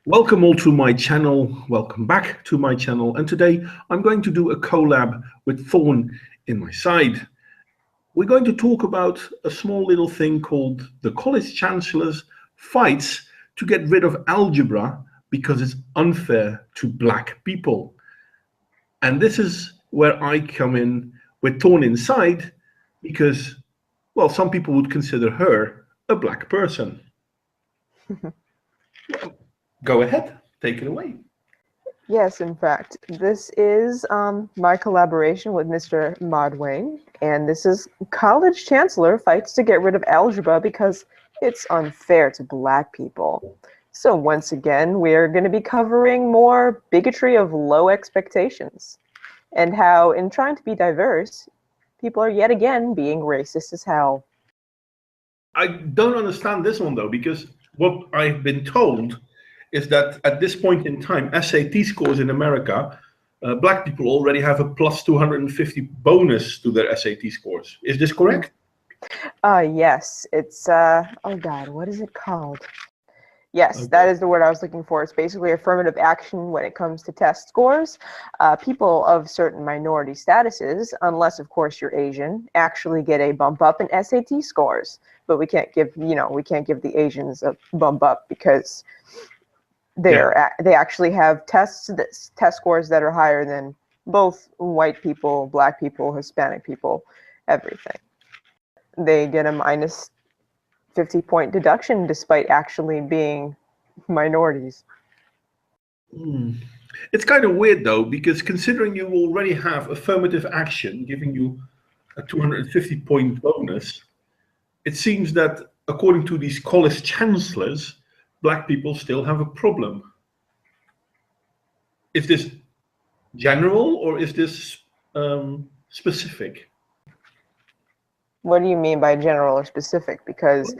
Welcome all to my channel. Welcome back to my channel. And today I'm going to do a collab with Thorne In Side. We're going to talk about a small little thing called the college chancellors fights to get rid of algebra because it's unfair to black people. And this is where I come in with Thorne In Side because, well, some people would consider her a black person. Go ahead, take it away. Yes, in fact, this is my collaboration with Mr. Modwain, and this is College Chancellor Fights to Get Rid of Algebra because it's unfair to black people. So once again, we're going to be covering more bigotry of low expectations, and how in trying to be diverse, people are yet again being racist as hell. I don't understand this one though, because what I've been told is that at this point in time, SAT scores in America, black people already have a plus 250 bonus to their SAT scores. Is this correct? Yes, it's, oh God, what is it called? Yes, okay. That is the word I was looking for. It's basically affirmative action when it comes to test scores. People of certain minority statuses, unless of course you're Asian, actually get a bump up in SAT scores. But we can't give, we can't give the Asians a bump up because they actually have test scores that are higher than both white people, black people, Hispanic people, everything. They get a minus 50-point deduction despite actually being minorities. It's kind of weird though, because considering you already have affirmative action giving you a 250-point bonus, it seems that according to these college chancellors, black people still have a problem. Is this general or is this specific? What do you mean by general or specific? Because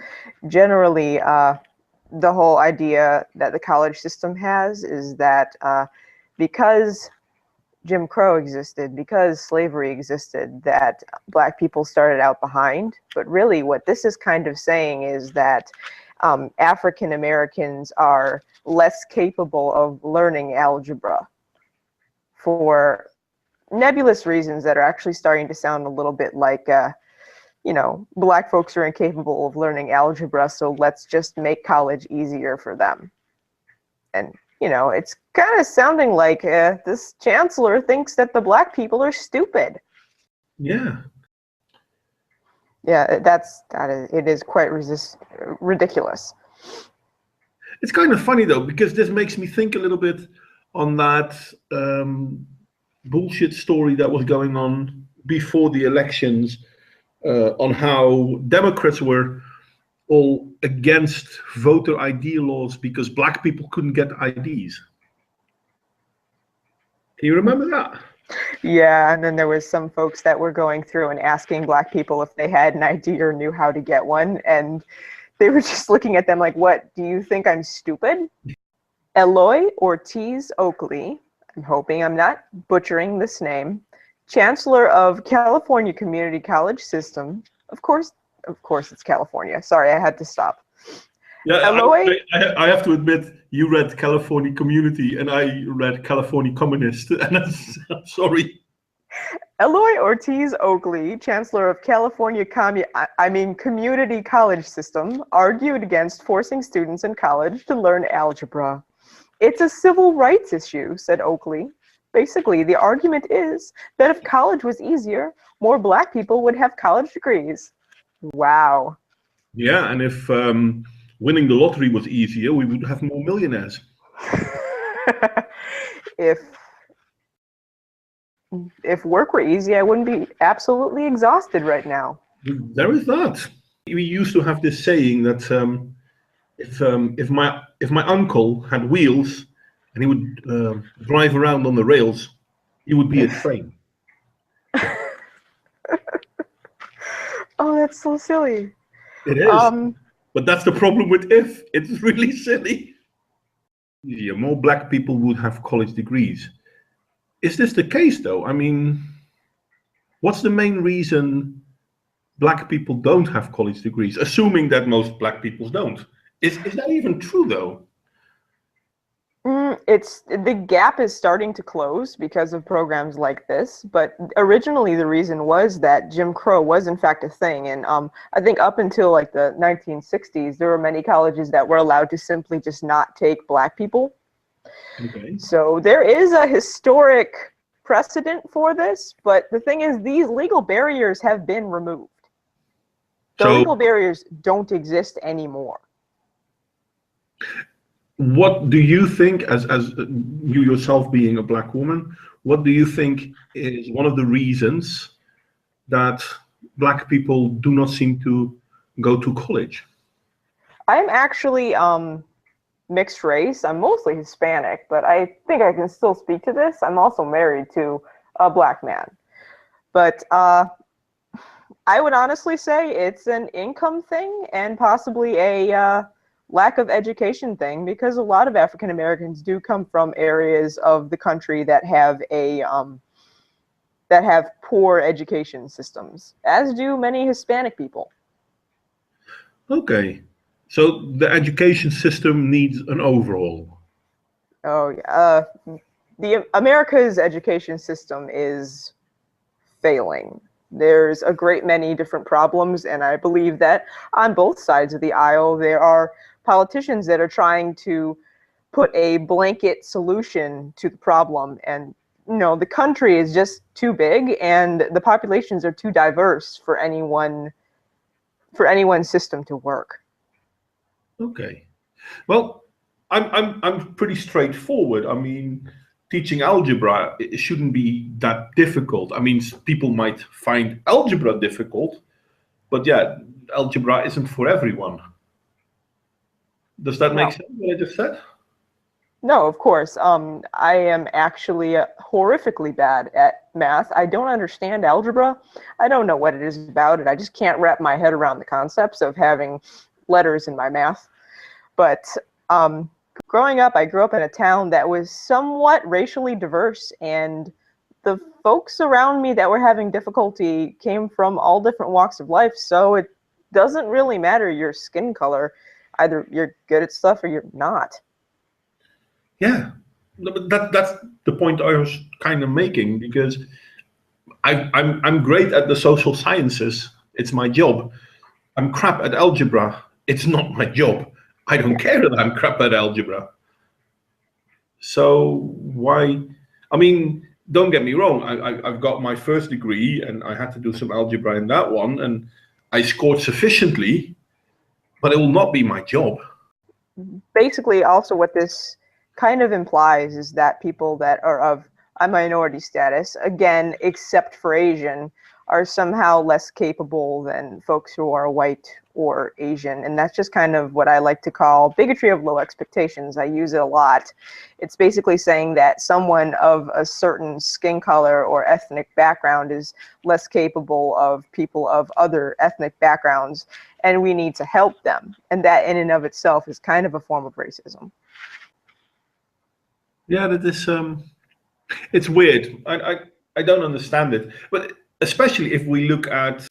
generally, the whole idea that the college system has is that because Jim Crow existed, because slavery existed, that black people started out behind. But really what this is kind of saying is that African Americans are less capable of learning algebra for nebulous reasons that are actually starting to sound a little bit like, black folks are incapable of learning algebra, so let's just make college easier for them. And, it's kind of sounding like this chancellor thinks that the black people are stupid. Yeah. Yeah, it is quite ridiculous. It's kind of funny though, because this makes me think a little bit on that bullshit story that was going on before the elections on how Democrats were all against voter ID laws because black people couldn't get IDs. Can you remember that? Yeah, and then there was some folks that were going through and asking black people if they had an ID or knew how to get one, and they were just looking at them like, what, do you think I'm stupid? Eloy Ortiz Oakley, I'm hoping I'm not butchering this name, Chancellor of California Community College System, of course it's California. Sorry, I had to stop. Yeah, Eloy, I have to admit, you read California Community and I read California Communist, and I'm sorry. Eloy Ortiz Oakley, Chancellor of California Community College System, argued against forcing students in college to learn algebra. It's a civil rights issue, said Oakley. Basically, the argument is that if college was easier, more black people would have college degrees. Wow. Yeah, and if winning the lottery was easier, we would have more millionaires. If work were easy, I wouldn't be absolutely exhausted right now. There is that. We used to have this saying that if my uncle had wheels and he would drive around on the rails, he would be a train. Oh, that's so silly. It is. But that's the problem with if. It's really silly. Yeah, more black people would have college degrees. Is this the case though? I mean, what's the main reason black people don't have college degrees, assuming that most black people don't? Is that even true though? The gap is starting to close because of programs like this, but originally the reason was that Jim Crow was in fact a thing, and I think up until like the 1960s, there were many colleges that were allowed to simply just not take black people. Okay. So there is a historic precedent for this, but the thing is, these legal barriers have been removed. The legal barriers don't exist anymore. What do you think, as you yourself being a black woman, what do you think is one of the reasons that black people do not seem to go to college? I'm actually mixed race. I'm mostly Hispanic, but I think I can still speak to this. I'm also married to a black man. But I would honestly say it's an income thing and possibly a lack of education thing, because a lot of African Americans do come from areas of the country that have poor education systems, as do many Hispanic people. Okay, so the education system needs an overhaul. Oh yeah, the America's education system is failing. There's a great many different problems, and I believe that on both sides of the aisle there are politicians that are trying to put a blanket solution to the problem, and the country is just too big and the populations are too diverse for anyone's system to work. Okay, well, I'm pretty straightforward. I mean, teaching algebra, it shouldn't be that difficult. I mean, people might find algebra difficult, but yeah, algebra isn't for everyone. Does that make sense, what I just said? No, of course. I am actually horrifically bad at math. I don't understand algebra. I don't know what it is about it. I just can't wrap my head around the concepts of having letters in my math. But growing up, I grew up in a town that was somewhat racially diverse, and the folks around me that were having difficulty came from all different walks of life. So it doesn't really matter your skin color. Either you're good at stuff or you're not. Yeah, no, but that's the point I was kind of making, because I'm great at the social sciences. It's my job. I'm crap at algebra. It's not my job. I don't care that I'm crap at algebra. So why? I mean, don't get me wrong. I've got my first degree, and I had to do some algebra in that one, and I scored sufficiently, but it will not be my job. Basically, also what this kind of implies is that people that are of a minority status, again, except for Asian, are somehow less capable than folks who are white or Asian. And that's just kind of what I like to call bigotry of low expectations. I use it a lot. It's basically saying that someone of a certain skin color or ethnic background is less capable of people of other ethnic backgrounds, and we need to help them. And that in and of itself is kind of a form of racism. Yeah, that is it's weird. I don't understand it, but especially if we look at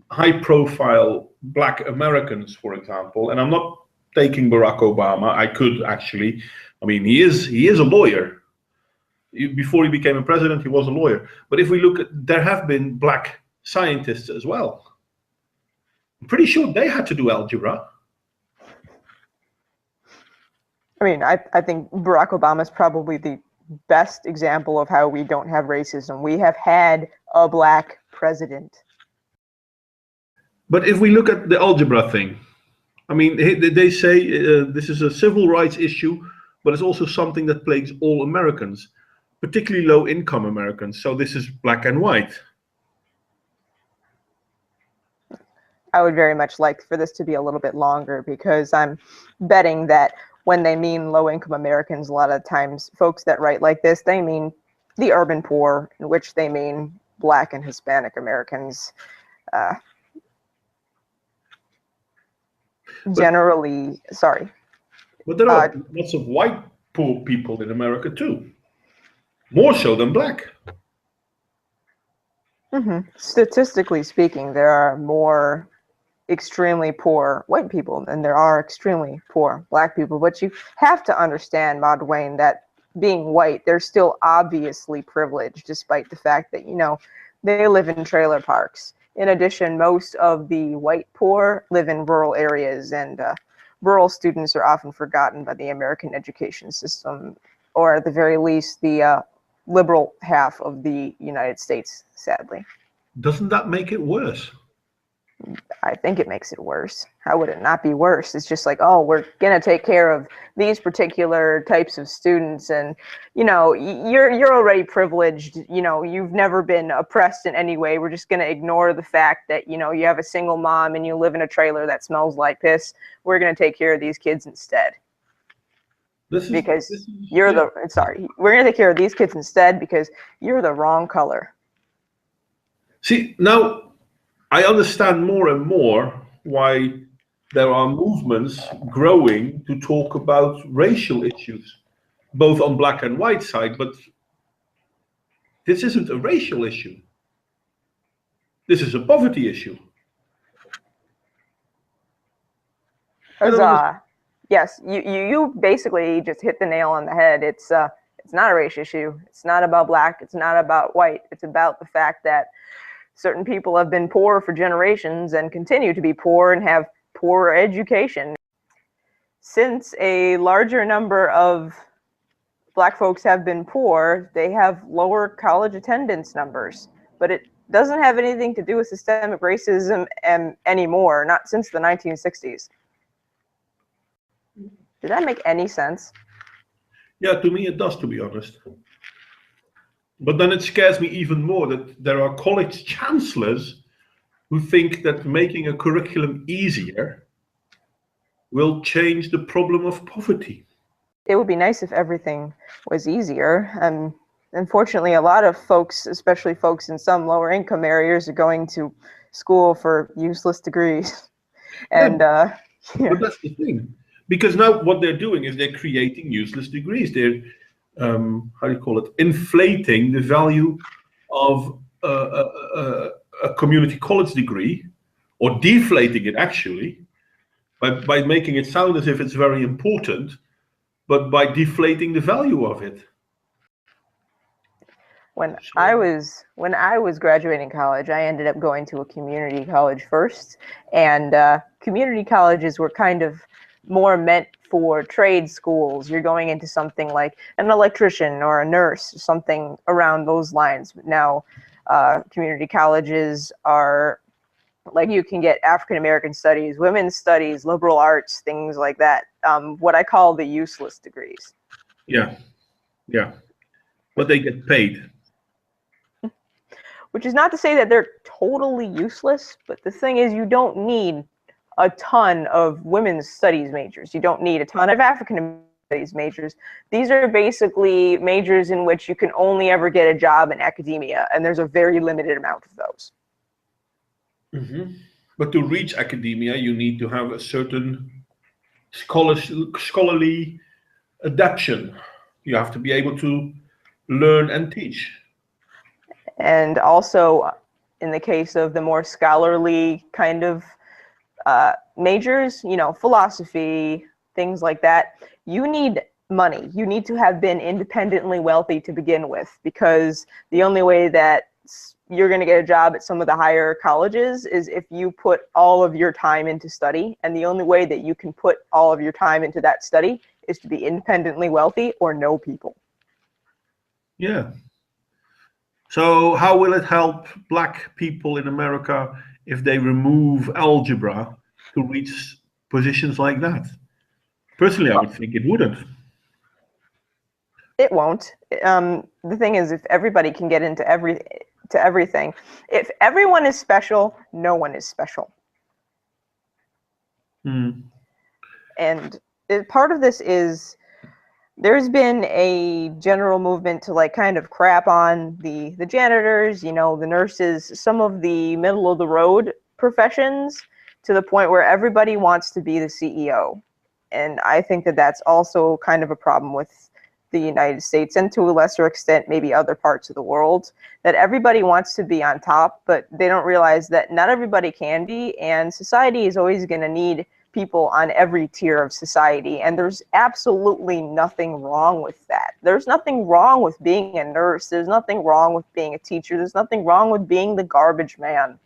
high-profile Black Americans, for example. And I'm not taking Barack Obama. I could actually. I mean, he is a lawyer. Before he became a president, he was a lawyer. But if we look at, there have been Black scientists as well. I'm pretty sure they had to do algebra. I mean, I think Barack Obama is probably the best example of how we don't have racism. We have had a Black president. But if we look at the algebra thing, I mean, they say this is a civil rights issue, but it's also something that plagues all Americans, particularly low-income Americans. So this is black and white. I would very much like for this to be a little bit longer, because I'm betting that when they mean low-income Americans, a lot of times folks that write like this, they mean the urban poor, in which they mean Black and Hispanic Americans. Generally, sorry. But there are lots of white poor people in America too, more so than black. Statistically speaking, there are more extremely poor white people, and there are extremely poor black people. But you have to understand, Modwain, that being white, they're still obviously privileged, despite the fact that, you know, they live in trailer parks. In addition, most of the white poor live in rural areas, and rural students are often forgotten by the American education system, or at the very least, the liberal half of the United States, sadly. Doesn't that make it worse? I think it makes it worse. How would it not be worse? It's just like, oh, we're gonna take care of these particular types of students, and you know, you're already privileged. You know, you've never been oppressed in any way. We're just gonna ignore the fact that, you know, you have a single mom and you live in a trailer that smells like piss. We're gonna take care of these kids instead. Because you're the sorry, we're gonna take care of these kids instead because you're the wrong color. See, now I understand more and more why there are movements growing to talk about racial issues, both on black and white side, but this isn't a racial issue. This is a poverty issue. Huzzah. Yes, you basically just hit the nail on the head. It's not a race issue. It's not about black. It's not about white. It's about the fact that certain people have been poor for generations and continue to be poor and have poor education. Since a larger number of black folks have been poor, they have lower college attendance numbers. But it doesn't have anything to do with systemic racism anymore, not since the 1960s. Did that make any sense? Yeah, to me it does, to be honest. But then it scares me even more that there are college chancellors who think that making a curriculum easier will change the problem of poverty. It would be nice if everything was easier. Unfortunately, a lot of folks, especially folks in some lower income areas, are going to school for useless degrees. And yeah. But that's the thing. Because now what they're doing is they're creating useless degrees. They're how do you call it? Inflating the value of a community college degree, or deflating it actually, by making it sound as if it's very important, but by deflating the value of it. When I was graduating college, I ended up going to a community college first, and community colleges were kind of more meant for trade schools. You're going into something like an electrician or a nurse, something around those lines. Now, community colleges are like, you can get African American studies, women's studies, liberal arts, things like that. What I call the useless degrees. Yeah, yeah, but they get paid. Which is not to say that they're totally useless, but the thing is, you don't need a ton of women's studies majors. You don't need a ton of African studies majors. These are basically majors in which you can only ever get a job in academia, and there's a very limited amount of those. Mm-hmm. But to reach academia, you need to have a certain scholarly adaptation. You have to be able to learn and teach. And also, in the case of the more scholarly kind of majors, you know, philosophy, things like that, you need money. You need to have been independently wealthy to begin with, because the only way that you're going to get a job at some of the higher colleges is if you put all of your time into study, and the only way that you can put all of your time into that study is to be independently wealthy or know people. Yeah. So how will it help black people in America if they remove algebra to reach positions like that? Personally, I would think it wouldn't. It won't. The thing is, if everybody can get into everything, if everyone is special, no one is special. And part of this is, there's been a general movement to like kind of crap on the janitors, you know, the nurses, some of the middle of the road professions, to the point where everybody wants to be the CEO. And I think that that's also kind of a problem with the United States, and to a lesser extent, maybe other parts of the world, that everybody wants to be on top, but they don't realize that not everybody can be, and society is always going to need people on every tier of society, and there's absolutely nothing wrong with that. There's nothing wrong with being a nurse. There's nothing wrong with being a teacher. There's nothing wrong with being the garbage man.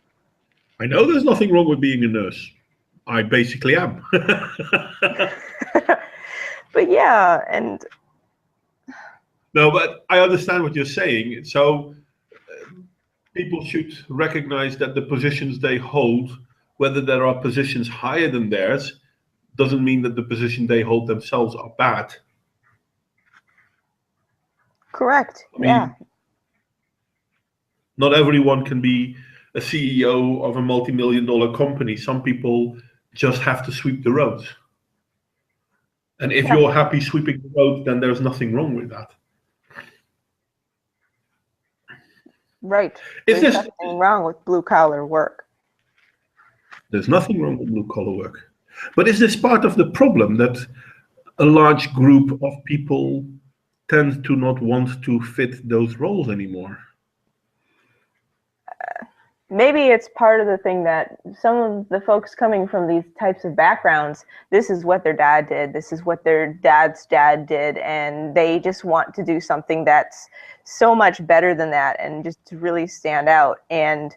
I know there's nothing wrong with being a nurse. I basically am. But yeah, and no, but I understand what you're saying. So people should recognize that the positions they hold, whether there are positions higher than theirs, doesn't mean that the position they hold themselves are bad. correct. I mean, not everyone can be a CEO of a multi-million-dollar company. Some people just have to sweep the roads. And if you're happy sweeping the road, then there's nothing wrong with that. Right. There's nothing wrong with blue-collar work. There's nothing wrong with blue-collar work. But is this part of the problem, that a large group of people tend to not want to fit those roles anymore? Maybe it's part of the thing that some of the folks coming from these types of backgrounds, this is what their dad did, this is what their dad's dad did, and they just want to do something that's so much better than that and just to really stand out. And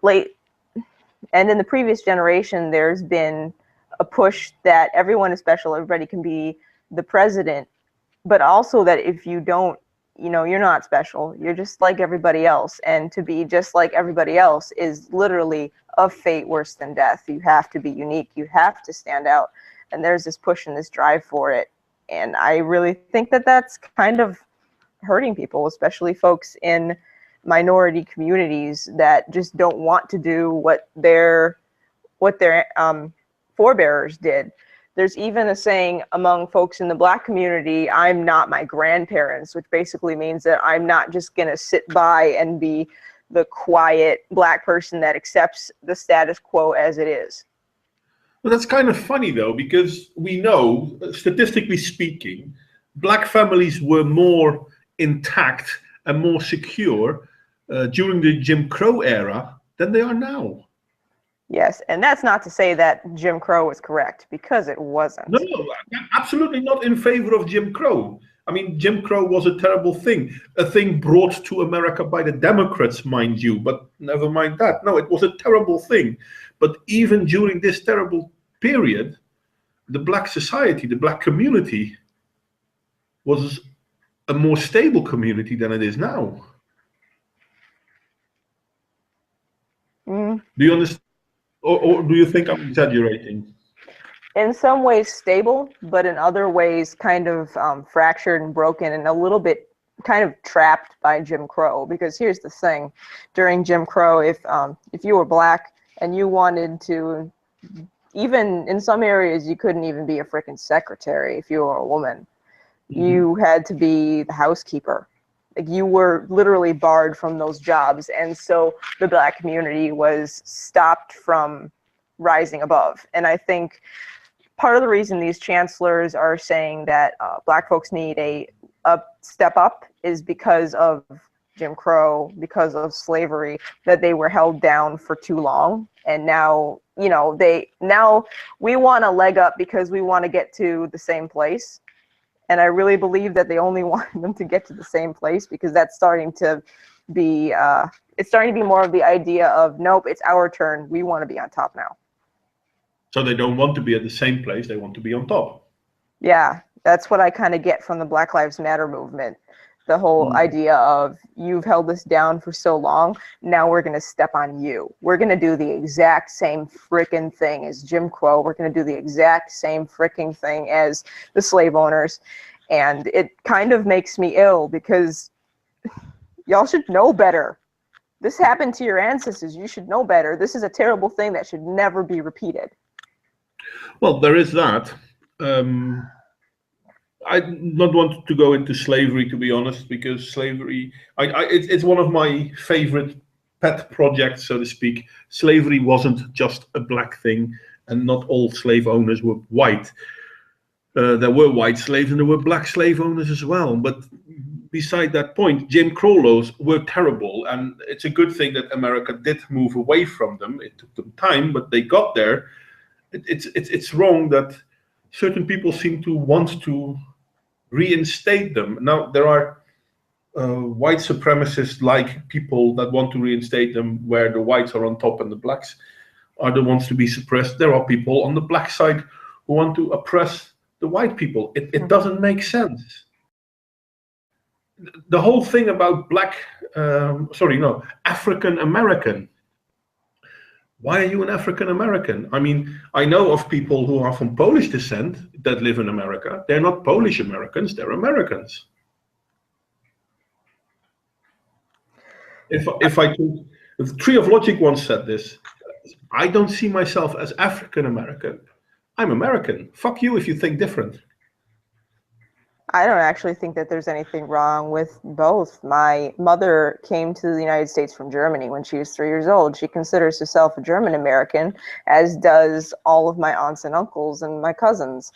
in the previous generation, there's been a push that everyone is special, everybody can be the president, but also that if you don't, you're not special. You're just like everybody else. And to be just like everybody else is literally a fate worse than death. You have to be unique. You have to stand out. And there's this push and this drive for it. And I really think that that's kind of hurting people, especially folks in minority communities that just don't want to do what their forebearers did. There's even a saying among folks in the Black community, I'm not my grandparents, which basically means that I'm not just going to sit by and be the quiet Black person that accepts the status quo as it is. Well, that's kind of funny, though, because we know, statistically speaking, Black families were more intact and more secure during the Jim Crow era than they are now. Yes, and that's not to say that Jim Crow was correct, because it wasn't. No, absolutely not in favor of Jim Crow. I mean, Jim Crow was a terrible thing, a thing brought to America by the Democrats, mind you, but never mind that. No, it was a terrible thing. But even during this terrible period, the Black society, the Black community was a more stable community than it is now. Do you understand? Or do you think I'm exaggerating? In some ways stable, but in other ways kind of fractured and broken and a little bit kind of trapped by Jim Crow. Because here's the thing, during Jim Crow, if you were Black and you wanted to, even in some areas, you couldn't even be a freaking secretary if you were a woman. You had to be the housekeeper. Like, you were literally barred from those jobs, and so the Black community was stopped from rising above. And I think part of the reason these chancellors are saying that Black folks need a step up is because of Jim Crow, because of slavery, that they were held down for too long. And now, now we want a leg up because we want to get to the same place. And I really believe that they only want them to get to the same place, because that's starting to be, it's starting to be more of the idea of, nope, it's our turn. We want to be on top now. So they don't want to be at the same place. They want to be on top. Yeah, that's what I kind of get from the Black Lives Matter movement. The whole idea of, you've held us down for so long, now we're going to step on you. We're going to do the exact same frickin' thing as Jim Crow. We're going to do the exact same frickin' thing as the slave owners. And it kind of makes me ill, because y'all should know better. This happened to your ancestors. You should know better. This is a terrible thing that should never be repeated. Well, there is that. I not want to go into slavery, to be honest, because slavery, it's one of my favorite pet projects, so to speak. Slavery wasn't just a Black thing, and not all slave owners were white. There were white slaves and there were black slave owners as well. But beside that point, Jim Crow laws were terrible, and it's a good thing that America did move away from them. It took them time, but they got there. It's wrong that certain people seem to want to reinstate them. Now there are white supremacists like people that want to reinstate them, where the whites are on top and the blacks are the ones to be suppressed. There are people on the black side who want to oppress the white people. It doesn't make sense. The whole thing about African American. Why are you an African American? I mean, I know of people who are from Polish descent that live in America. They're not Polish Americans, they're Americans. If the Tree of Logic once said this, I don't see myself as African American. I'm American. Fuck you if you think different. I don't actually think that there's anything wrong with both. My mother came to the United States from Germany when she was 3 years old. She considers herself a German American, as does all of my aunts and uncles and my cousins.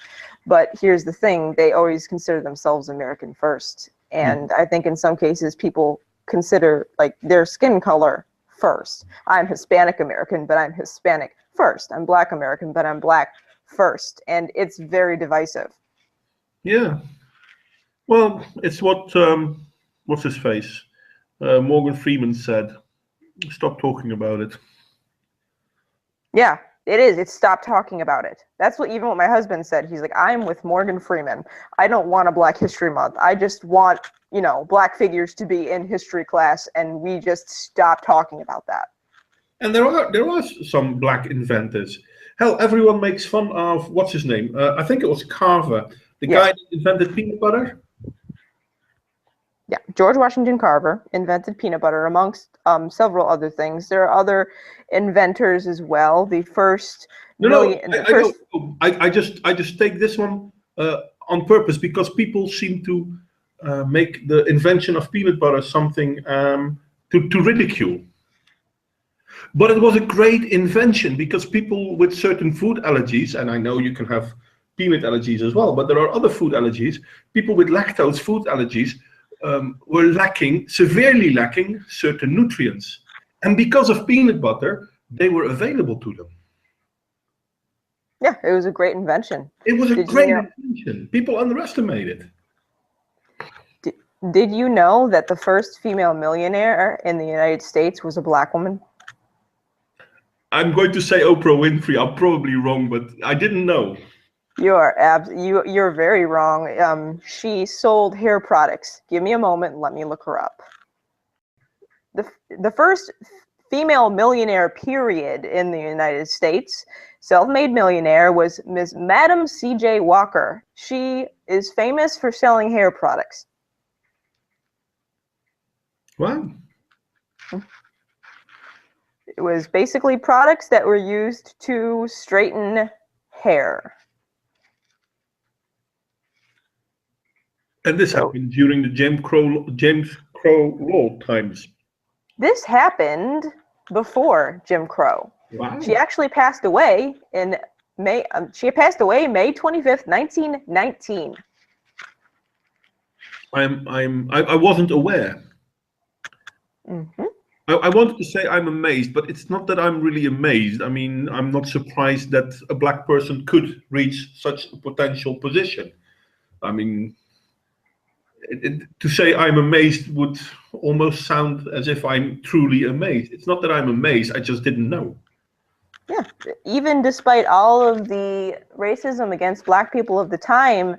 But here's the thing, they always consider themselves American first. And I think in some cases people consider like their skin color first. I'm Hispanic American, but I'm Hispanic first. I'm Black American, but I'm Black first. And it's very divisive. Yeah. Well, it's what, what's his face? Morgan Freeman said. Stop talking about it. Yeah, it is. It's stop talking about it. That's what even what my husband said. He's like, I'm with Morgan Freeman. I don't want a Black History Month. I just want, you know, Black figures to be in history class, and we just stop talking about that. And there are some Black inventors. Hell, everyone makes fun of, what's his name? I think it was Carver, the guy that invented peanut butter. Yeah, George Washington Carver invented peanut butter, amongst several other things. There are other inventors as well. The first I just take this one on purpose because people seem to make the invention of peanut butter something to ridicule. But it was a great invention because people with certain food allergies, and I know you can have peanut allergies as well, but there are other food allergies. People with lactose food allergies were severely lacking certain nutrients. And because of peanut butter, they were available to them. Yeah, it was a great invention. It was a great invention. People underestimate it. Did you know that the first female millionaire in the United States was a Black woman? I'm going to say Oprah Winfrey. I'm probably wrong, but I didn't know. You're very wrong. She sold hair products. Give me a moment and let me look her up. The first female millionaire period in the United States, self-made millionaire, was Ms. Madam C.J. Walker. She is famous for selling hair products. Wow. It was basically products that were used to straighten hair. And this happened during the Jim Crow law times. This happened before Jim Crow. Wow. She actually passed away in May. She passed away May 25th, 1919. I wasn't aware. Mm-hmm. I wanted to say I'm amazed, but it's not that I'm really amazed. I mean, I'm not surprised that a Black person could reach such a potential position. I mean, to say I'm amazed would almost sound as if I'm truly amazed. It's not that I'm amazed, I just didn't know. Yeah, even despite all of the racism against Black people of the time,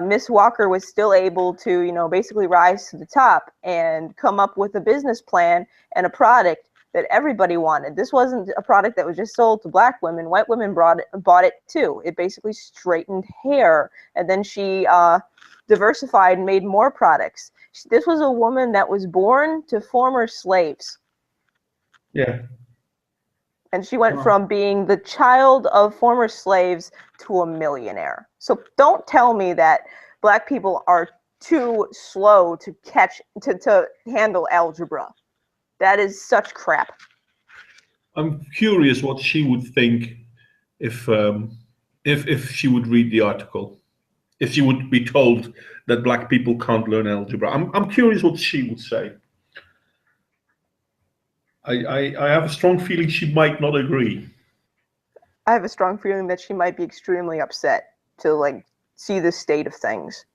Miss Walker was still able to, you know, basically rise to the top and come up with a business plan and a product that everybody wanted. This wasn't a product that was just sold to Black women. White women bought it too. It basically straightened hair, and then she diversified and made more products. This was a woman that was born to former slaves. Yeah. And she went from being the child of former slaves to a millionaire. So don't tell me that Black people are too slow to handle algebra. That is such crap. I'm curious what she would think if she would read the article. if she would be told that black people can't learn algebra. I'm curious what she would say. I have a strong feeling she might not agree. I have a strong feeling that she might be extremely upset to like see this state of things.